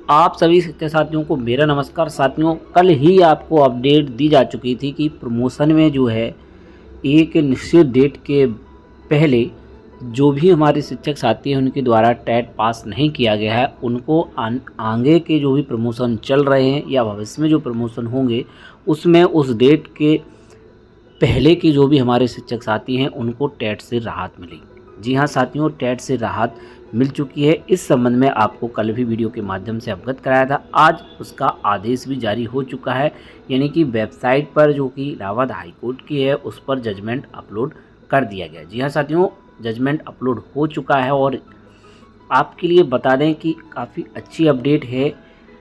आप सभी शिक्षक साथियों को मेरा नमस्कार। साथियों, कल ही आपको अपडेट दी जा चुकी थी कि प्रमोशन में जो है एक निश्चित डेट के पहले जो भी हमारे शिक्षक साथी हैं उनके द्वारा टेट पास नहीं किया गया है, उनको आगे के जो भी प्रमोशन चल रहे हैं या भविष्य में जो प्रमोशन होंगे उसमें उस डेट के पहले के जो भी हमारे शिक्षक साथी हैं उनको टेट से राहत मिलेगी। जी हाँ साथियों, टेट से राहत मिल चुकी है। इस संबंध में आपको कल भी वीडियो के माध्यम से अवगत कराया था। आज उसका आदेश भी जारी हो चुका है, यानी कि वेबसाइट पर जो कि इलाहाबाद हाई कोर्ट की है उस पर जजमेंट अपलोड कर दिया गया। जी हाँ साथियों, जजमेंट अपलोड हो चुका है और आपके लिए बता दें कि काफ़ी अच्छी अपडेट है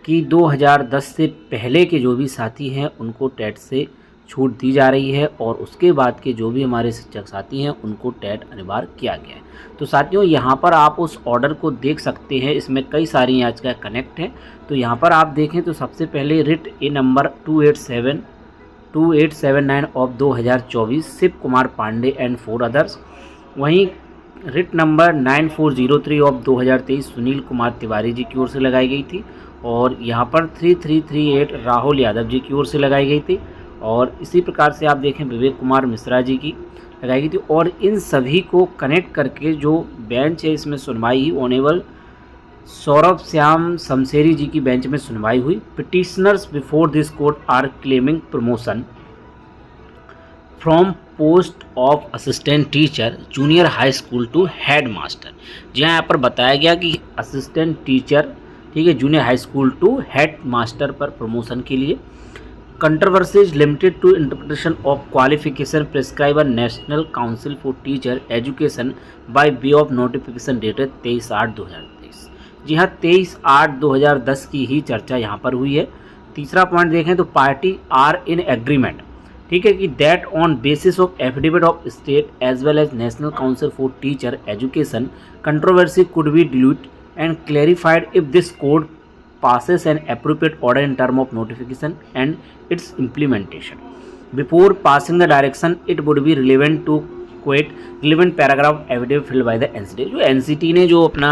कि 2010 से पहले के जो भी साथी हैं उनको टेट से छूट दी जा रही है और उसके बाद के जो भी हमारे शिक्षक साथी हैं उनको टेट अनिवार्य किया गया है। तो साथियों, यहाँ पर आप उस ऑर्डर को देख सकते हैं, इसमें कई सारी याचिकाएं कनेक्ट हैं। तो यहाँ पर आप देखें तो सबसे पहले writ A number 2879 of 2024 Shiv Kumar Pandey and 4 others. वहीं writ number 9403 of 2023 Sunil Kumar Tiwari ji की ओर से लगाई गई थी और यहाँ पर 3338 राहुल यादव जी की ओर से लगाई गई थी और इसी प्रकार से आप देखें विवेक कुमार मिश्रा जी की लगाई गई थी। और इन सभी को कनेक्ट करके जो बेंच है इसमें सुनवाई ऑनेबल सौरभ श्याम शमशेरी जी की बेंच में सुनवाई हुई। Petitioners before this court are claiming promotion from post of assistant teacher junior high school to head master. जी हाँ, यहाँ पर बताया गया कि असिस्टेंट टीचर, ठीक है, junior high school to head master पर प्रमोशन के लिए controversy is limited to interpretation of qualification prescribed by National Council for Teacher Education by way of notification dated 23/8/2023। जी हाँ, 23/8/2010 की ही चर्चा यहाँ पर हुई है। तीसरा पॉइंट देखें तो पार्टी आर इन एग्रीमेंट, ठीक है, कि that on basis of affidavit of state as well as national council for teacher education controversy could be dilute and clarified if this code passes an appropriate order in term of notification and its implementation. Before passing the direction, it would be relevant to quote relevant paragraph affidavit filled by the NCT। जो NCT ने जो अपना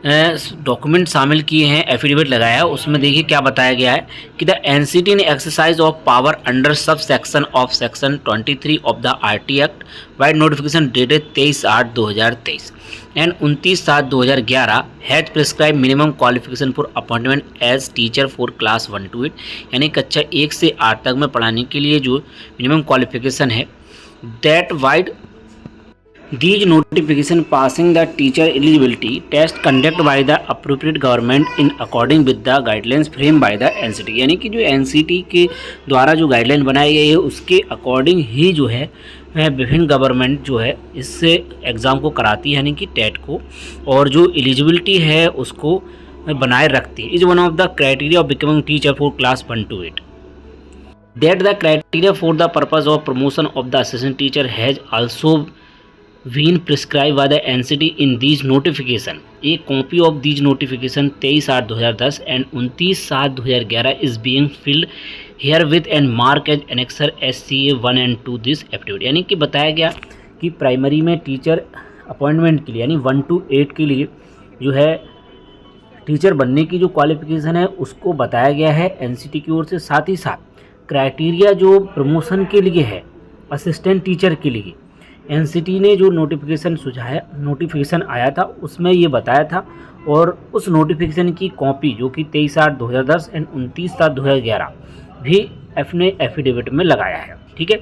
document शामिल किए हैं, affidavit लगाया है, उसमें देखिए क्या बताया गया है कि द एनसीटी ने exercise of power under sub section of section 23 of the RT act by notification dated 23/8/2023 and 29/7/2011 has prescribe minimum qualification for appointment as teacher for class 1 to 8, यानी कक्षा 1 से 8 तक में पढ़ाने के लिए जो मिनिमम क्वालिफिकेशन है that wide These notification passing the teacher eligibility test conducted by the appropriate government in according with the guidelines framed by the NCT, यानी कि जो NCT के द्वारा जो गाइडलाइन बनाई गई है उसके अकॉर्डिंग ही जो है विभिन्न गवर्नमेंट जो है इससे एग्ज़ाम को कराती है, यानी कि टेट को, और जो एलिजिबिलिटी है उसको बनाए रखती है। Is one of the criteria of becoming teacher for class 1 to 8 that the criteria for the purpose of promotion of the assistant teacher has also been prescribed by the NCT in these notification. A copy of these notification 23/8/2010 and 29/7/2011 is being filled herewith and marked as annexer SCA 1 and 2 this affidavit। यानी कि बताया गया कि primary में teacher appointment के लिए यानी 1 to 8 के लिए जो है टीचर बनने की जो क्वालिफिकेशन है उसको बताया गया है NCT की ओर से। साथ ही साथ क्राइटेरिया जो प्रमोशन के लिए है असिस्टेंट टीचर के लिए NCT ने जो नोटिफिकेशन आया था उसमें ये बताया था और उस नोटिफिकेशन की कॉपी जो कि 23/8/2010 एंड 29/7/2011 भी अपने एफिडेविट में लगाया है, ठीक है।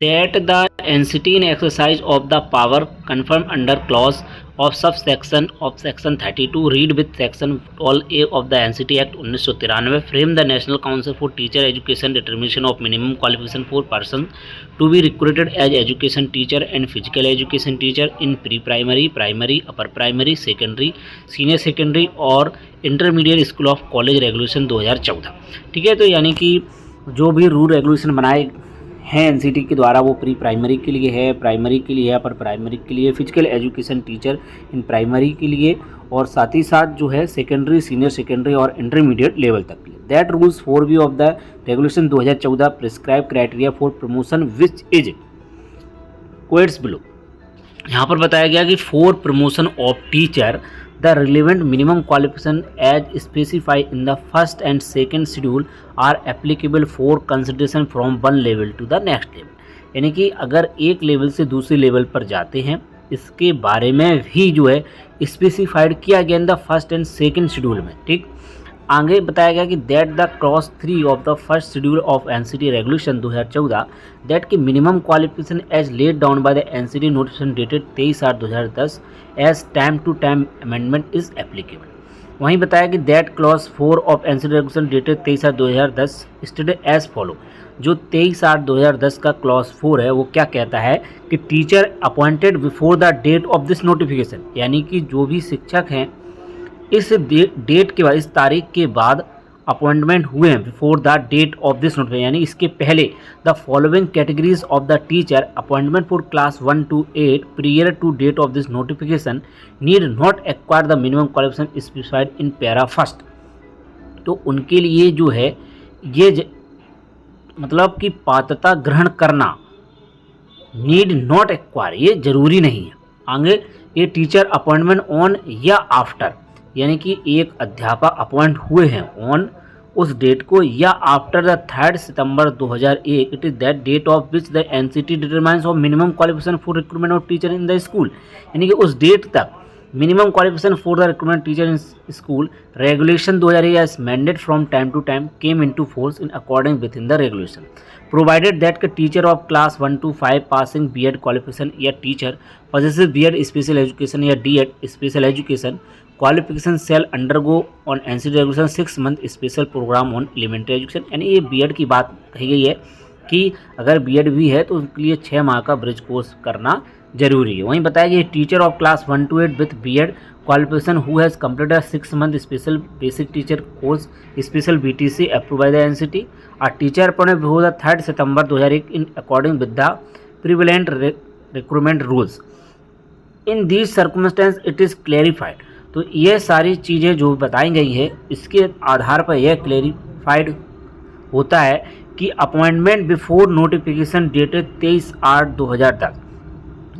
That the NCT in exercise of the power confirmed under clause of subsection of section 32 read with section 12A of the NCT Act 1993 frame the National Council for Teacher Education determination of minimum qualification for persons to be recruited as education teacher and physical education teacher in pre-primary, primary, upper primary, secondary, senior secondary और intermediate school of college regulation 2014, ठीक है। तो यानी कि जो भी rule regulation बनाए हैं NCT के द्वारा वो प्री प्राइमरी के लिए है, प्राइमरी के लिए है, अपर प्राइमरी के लिए, physical education teacher in primary के लिए और साथ ही साथ जो है सेकेंडरी, सीनियर सेकेंडरी और इंटरमीडिएट लेवल तक के लिए। That rules 4B of the regulation 2014 prescribe criteria for promotion which is quotes below. यहाँ पर बताया गया कि for promotion of teacher The relevant minimum qualification as specified in the first and second schedule are applicable for consideration from one level to the next level. यानी कि अगर एक level से दूसरे लेवल पर जाते हैं, इसके बारे में भी जो है स्पेसिफाइड किया गया in the first and second schedule में। ठीक, आगे बताया गया कि that the clause 3 of the first schedule of NCT regulation 2014 that की minimum qualification as laid down by the NCT notification dated 23/8/2010 as time to time amendment is applicable. वहीं बताया कि that clause 4 of NCT regulation dated 23/8/2010 stated as follow. जो 23/8/2010 का clause 4 है वो क्या कहता है कि teacher appointed before the date of this notification, यानी कि जो भी शिक्षक हैं इस डेट के बाद, इस तारीख के बाद अपॉइंटमेंट हुए हैं, before the date of this notification, यानी इसके पहले, the following categories of the teacher appointment for class 1 to 8 prior to date of this notification need not acquire the minimum qualification specified in para first. तो उनके लिए जो है ये मतलब कि पात्रता ग्रहण करना, नीड नॉट एक्वायर, ये जरूरी नहीं है। आगे ये टीचर अपॉइंटमेंट ऑन या आफ्टर, यानी कि एक अध्यापक अपॉइंट हुए हैं ऑन उस डेट को या after the 3 September 2001, it is that date of which the NCT determines of minimum qualification for recruitment of teacher in the school, यानी कि उस डेट तक minimum qualification for the recruitment teacher in school regulation 2001 as mandate from time to time came into force in according with in the regulation provided that के teacher of class 1 to 5 passing BEd qualification या teacher possessive BEd special education या DEd special education qualification shall undergo on NCT regulation 6 month special program on elementary education. यानी ये BEd की बात कही गई है कि अगर बीएड भी है तो उसके लिए 6 माह का ब्रिज कोर्स करना जरूरी है। वहीं बताया कि teacher of class 1 to 8 with BEd qualification who has completed 6 month special basic teacher course special BTC approve by the NCT or teacher appointed before the 3 September 2001 in according with the prevalent recruitment rules. In these circumstances it is clarified. तो ये सारी चीज़ें जो बताई गई है इसके आधार पर यह क्लेरिफाइड होता है कि अपॉइंटमेंट बिफोर नोटिफिकेशन डेटेड 23/8/2010,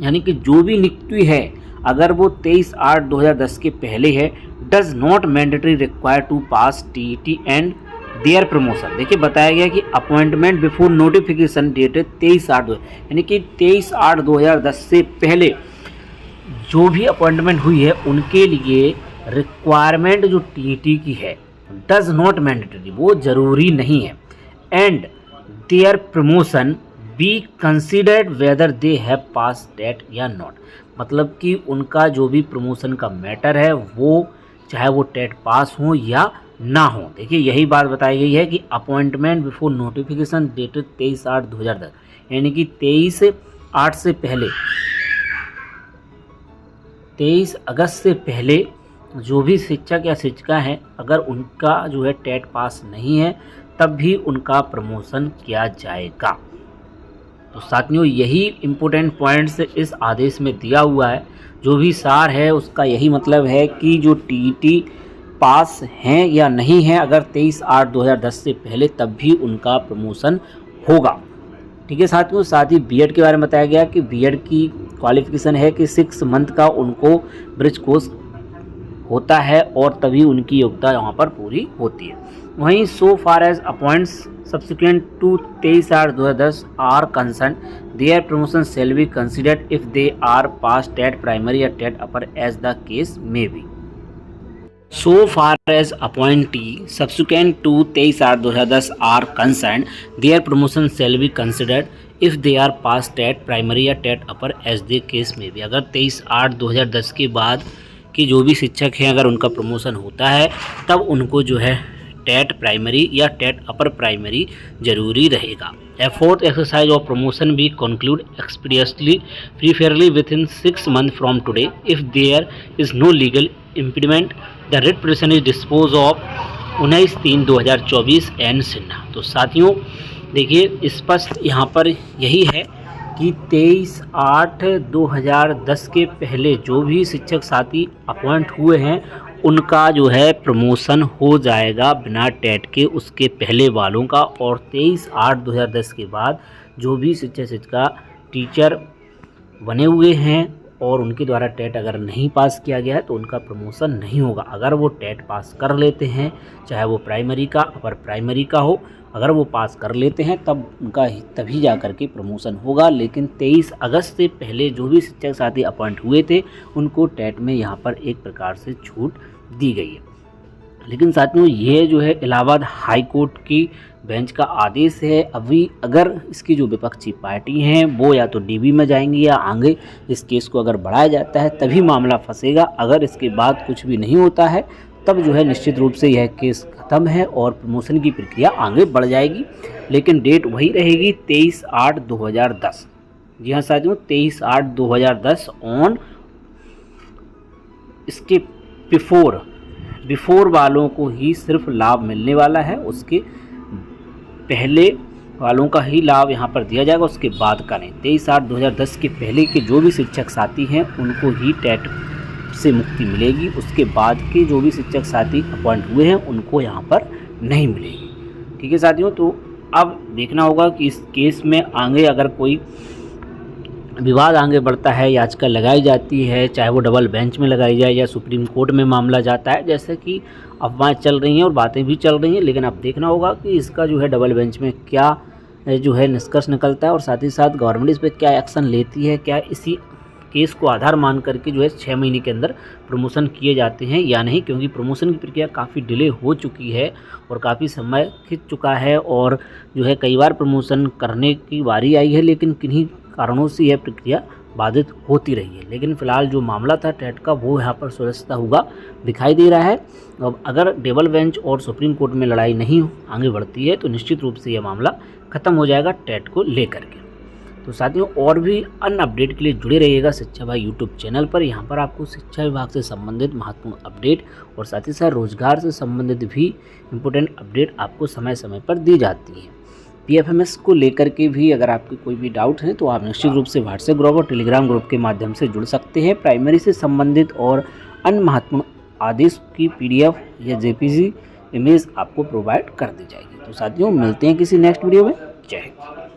यानी कि जो भी नियुक्ति है अगर वो 23/8/2010 के पहले है, does not mandatory require to pass TET and their promotion. देखिए बताया गया कि अपॉइंटमेंट बिफोर नोटिफिकेशन डेटेड 23/8, यानी कि 23/8/2010 से पहले जो भी अपॉइंटमेंट हुई है उनके लिए रिक्वायरमेंट जो टीईटी की है डज नॉट मैंडेटरी, वो ज़रूरी नहीं है। And their promotion be considered whether they have pass TET या नॉट, मतलब कि उनका जो भी प्रमोशन का मैटर है वो चाहे वो टेट पास हो या ना हो। देखिए यही बात बताई गई है कि अपॉइंटमेंट बिफोर नोटिफिकेशन डेटेड 23/8/2010, यानी कि 23/8 से पहले, 23 अगस्त से पहले जो भी शिक्षक या शिक्षिका हैं अगर उनका जो है टेट पास नहीं है तब भी उनका प्रमोशन किया जाएगा। तो साथियों यही इम्पोर्टेंट पॉइंट्स इस आदेश में दिया हुआ है। जो भी सार है उसका यही मतलब है कि जो टीईटी पास हैं या नहीं हैं अगर 23/8/2010 से पहले तब भी उनका प्रमोशन होगा। ठीक है साथियों, साथ ही बीएड के बारे में बताया गया कि बीएड की क्वालिफिकेशन है कि 6 मंथ का उनको ब्रिज कोर्स होता है और तभी उनकी योग्यता यहाँ पर पूरी होती है। वहीं so far as appoints subsequent to 23/8/2010 are concern their promotion shall be considered if they are pass TET primary या TET upper as the case may be. So far as appointee subsequent to 23/8/2010 are concerned, their promotion shall be considered if they are past TET primary या TET upper as the case may be। अगर 23/8/2010 के बाद के जो भी शिक्षक हैं अगर उनका प्रमोशन होता है तब उनको जो है टेट प्राइमरी या टेट अपर प्राइमरी जरूरी रहेगा। A fourth exercise of promotion be conclude expeditiously preferably within 6 months from today if there is no legal impediment। The writ petition is disposed of 19/3/2024 N Sinha. तो साथियों देखिए स्पष्ट यहाँ पर यही है कि 23/8/2010 के पहले जो भी शिक्षक साथी अपॉइंट हुए हैं उनका जो है प्रमोशन हो जाएगा बिना टेट के उसके पहले वालों का, और 23/8/2010 के बाद जो भी शिक्षक शिक्षिका टीचर बने हुए हैं और उनके द्वारा टेट अगर नहीं पास किया गया है तो उनका प्रमोशन नहीं होगा। अगर वो टेट पास कर लेते हैं, चाहे वो प्राइमरी का अपर प्राइमरी का हो, अगर वो पास कर लेते हैं तब उनका तभी जा कर के प्रमोशन होगा। लेकिन 23 अगस्त से पहले जो भी शिक्षक साथी अपॉइंट हुए थे उनको टेट में यहाँ पर एक प्रकार से छूट दी गई है। लेकिन साथियों ये जो है इलाहाबाद हाई कोर्ट की बेंच का आदेश है। अभी अगर इसकी जो विपक्षी पार्टी हैं वो या तो डीबी में जाएंगी या आगे इस केस को अगर बढ़ाया जाता है तभी मामला फंसेगा। अगर इसके बाद कुछ भी नहीं होता है तब जो है निश्चित रूप से यह केस खत्म है और प्रमोशन की प्रक्रिया आगे बढ़ जाएगी। लेकिन डेट वही रहेगी 23/8/2010। जी हाँ साथियों, 23/8/2010 ऑन। इसके बिफोर वालों को ही सिर्फ लाभ मिलने वाला है, उसके पहले वालों का ही लाभ यहाँ पर दिया जाएगा, उसके बाद का नहीं। 23/8/2010 के पहले के जो भी शिक्षक साथी हैं उनको ही टेट से मुक्ति मिलेगी, उसके बाद के जो भी शिक्षक साथी अपॉइंट हुए हैं उनको यहाँ पर नहीं मिलेगी। ठीक है साथियों, तो अब देखना होगा कि इस केस में आगे अगर कोई विवाद आगे बढ़ता है, याचिका लगाई जाती है, चाहे वो डबल बेंच में लगाई जाए या सुप्रीम कोर्ट में मामला जाता है, जैसे कि अफवाहें चल रही हैं और बातें भी चल रही हैं। लेकिन अब देखना होगा कि इसका जो है डबल बेंच में क्या जो है निष्कर्ष निकलता है और साथ ही साथ गवर्नमेंट इस पर क्या एक्शन लेती है, क्या इसी केस को आधार मान करके जो है 6 महीने के अंदर प्रमोशन किए जाते हैं या नहीं। क्योंकि प्रमोशन की प्रक्रिया काफ़ी डिले हो चुकी है और काफ़ी समय खिंच चुका है और जो है कई बार प्रमोशन करने की बारी आई है, लेकिन किन्हीं कारणों से यह प्रक्रिया बाधित होती रही है। लेकिन फ़िलहाल जो मामला था टेट का वो यहाँ पर सुलझता हुआ दिखाई दे रहा है। अब अगर डबल बेंच और सुप्रीम कोर्ट में लड़ाई नहीं आगे बढ़ती है तो निश्चित रूप से यह मामला ख़त्म हो जाएगा टेट को लेकर के। तो साथियों और भी अन्य अपडेट के लिए जुड़े रहिएगा शिक्षा भाई यूट्यूब चैनल पर। यहाँ पर आपको शिक्षा विभाग से संबंधित महत्वपूर्ण अपडेट और साथ ही साथ रोजगार से संबंधित भी इम्पोर्टेंट अपडेट आपको समय समय पर दी जाती है। PFMS को लेकर के भी अगर आपके कोई भी डाउट है तो आप निश्चित रूप से व्हाट्सएप ग्रुप और टेलीग्राम ग्रुप के माध्यम से जुड़ सकते हैं। प्राइमरी से संबंधित और अन्य महत्वपूर्ण आदेश की PDF या JPG इमेज आपको प्रोवाइड कर दी जाएगी। तो साथियों मिलते हैं किसी नेक्स्ट वीडियो में। जय हिंद।